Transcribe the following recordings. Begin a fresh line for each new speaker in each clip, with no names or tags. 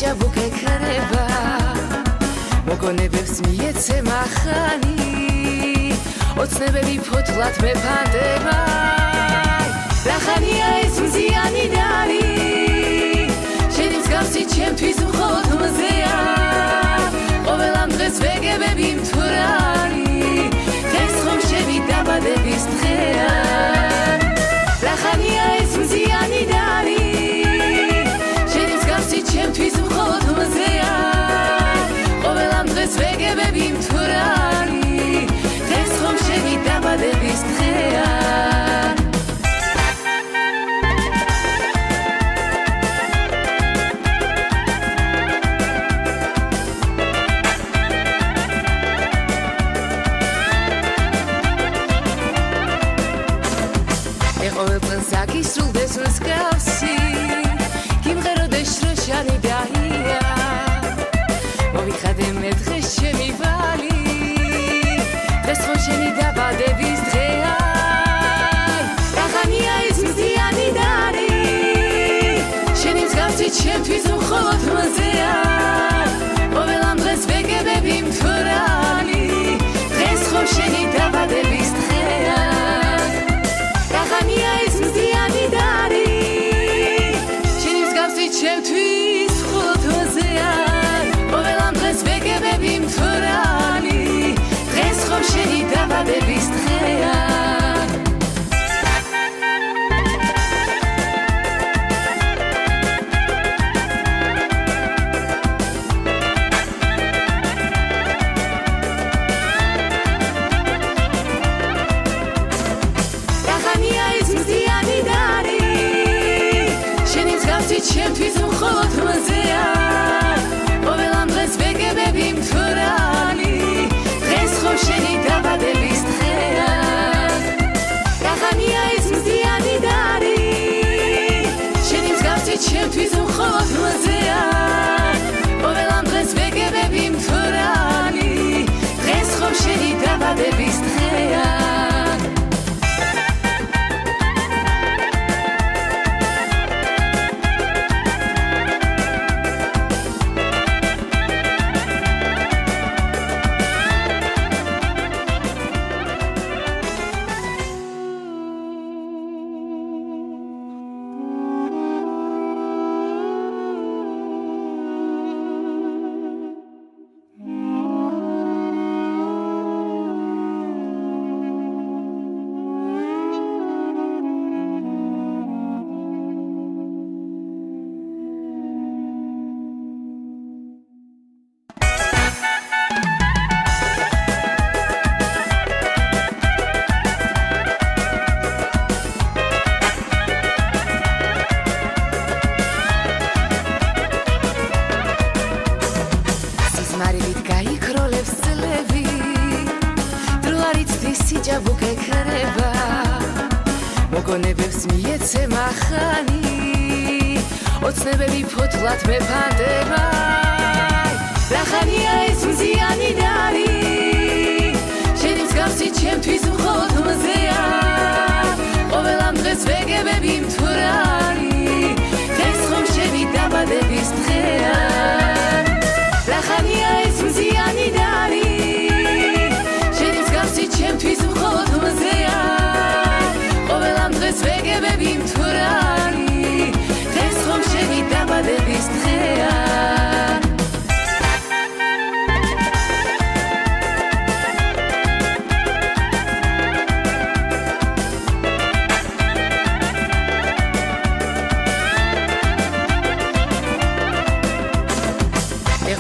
ჭაბუკე ქრება მოგონებებს მიეცემა ხანი ოცნებები ფოთლად მეფანდება რა ხანია ეს მზიანი დარი შენი მსგავსი ჩემთვის მხოლოდ მზეა ყოველ ამ დღეს ვეგებები მთვრალი დღეს ხომ შენი დაბადების დღეა რა ხანია ეს მზიანი დარი შენი მსგავსი ჩემთვის მხოლოდ მზეა ყოველ ამ დღეს ვეგებები მთვრალი დღეს ხომ შენი დაბადების დღეა გისრულდეს მსგავსი გიმღეროდეს შროშანი დაია მოვიხადე მე დღეს ჩემი ვალი დღეს ხო შენი დაბადების დღეა რა ხანია ეს მზიანი დარი შენი მსგავსი ჩემთვის მხოლოდ მზეა ყოველ ამ დღეს ვეგებები მთვრალი დღეს ხო შენი დაბადების დღეა რა ხანია ეს მზიანი დარი შენი მსგავსი ჩემთვის მხოლოდ მზეა ყოველ ამ დღეს ვეგებები მთვრალი დღეს ხომ შენი დაბადების დღეა ჩემთვის მხოლოდ მზეა ყოველ ამ დღეს ვეგებები მთვრალი დღეს ხომ შენი დაბადების დღეა რა ხანია ეს მზიანი დარი შენი მსგავსი ჩემთვის მხოლოდ მზეა ყოველ ამ დღეს ვეგებები მთვრალი დღეს ხომ შენი დაბადების დღეა ჭაბუკე ქრება მოგონებებს მიეცემა ხანი ოცნებები ფოთლად მეფანდება რა ხანია ეს მზიანი დარი შენი მსგავსი ჩემთვის მხოლოდ მზეა ყოველ ამ დღეს ვეგებები მთვრალი დღეს ხომ შენი დაბადების დღეა რა ხანია ეს მზიანი დარი ჩემთვის მხოლოდ მზეა ყოველ ამ დღეს ვეგებები მთვრალი დღეს ხომ შენი დაბადების დღეა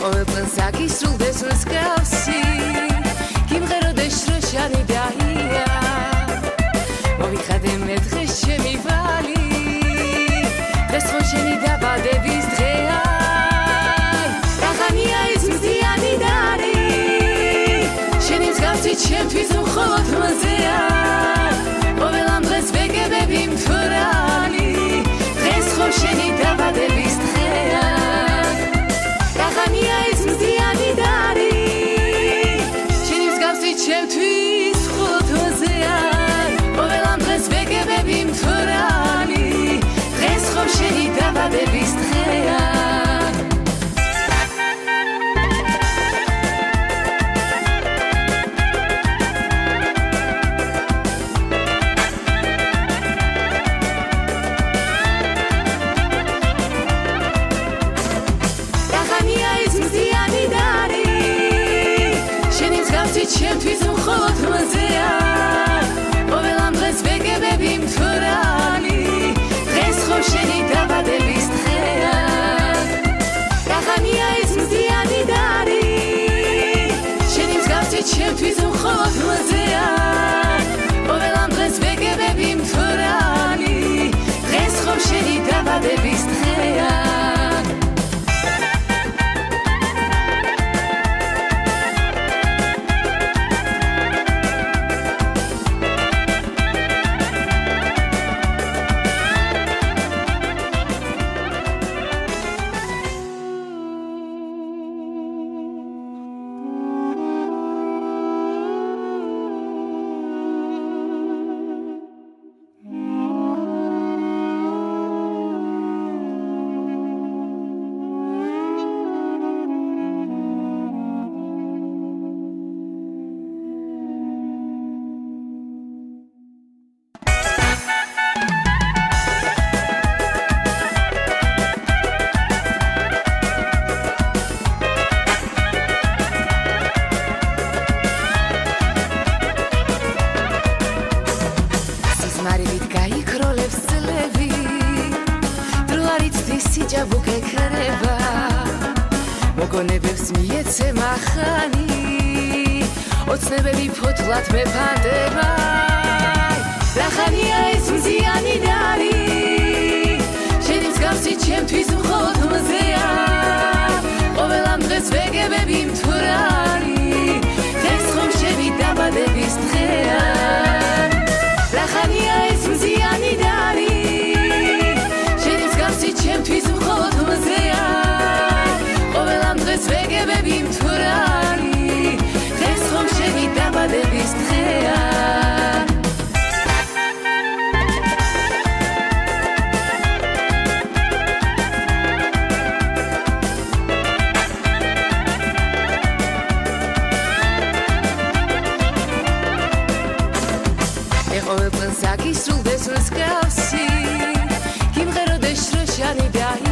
ყოველ წელს გისრულდეს მსგავსი გიმღეროდეს შროშანი დაია მოვიხადე მე დღეს ჩემი ვალი დღეს ხო შენი დაბადების დღეა რა ხანია ეს მზიანი დარი შენი მსგავსი ჩემთვის მხოლოდ მზეა ყოველ ამ დღეს ვეგებები მთვრალი დღეს ხო შენი დაბადების დღეა რა ხანია ეს მზიანი დარი ჩემთვის მხოლოდ მზეა ყოველ ამ დღეს ხმარებით გაიქროლებს წლები დრო არ იცდის სიჭაბუკე ქრება მოგონებებს მიეცემა ხანი ოცნებები ფოთლად მეფანდება რა ხანია ეს მზიანი დარი შენი მსგავსი ჩემთვის მხოლოდ მზეა ყოველ ამ დღეს ვეგებები მთვრალი დღეს ხომ შენი დაბადების დღეა რა ხანია ეს მზიანი დარი შენი მსგავსი ჩემთვის მხოლოდ მზეა ყოველ ამ დღეს ვეგებები მთვრალი დღეს ხომ შენი დაბადების დღეა Zaki sul de sus causi Kim gero de shroshani dai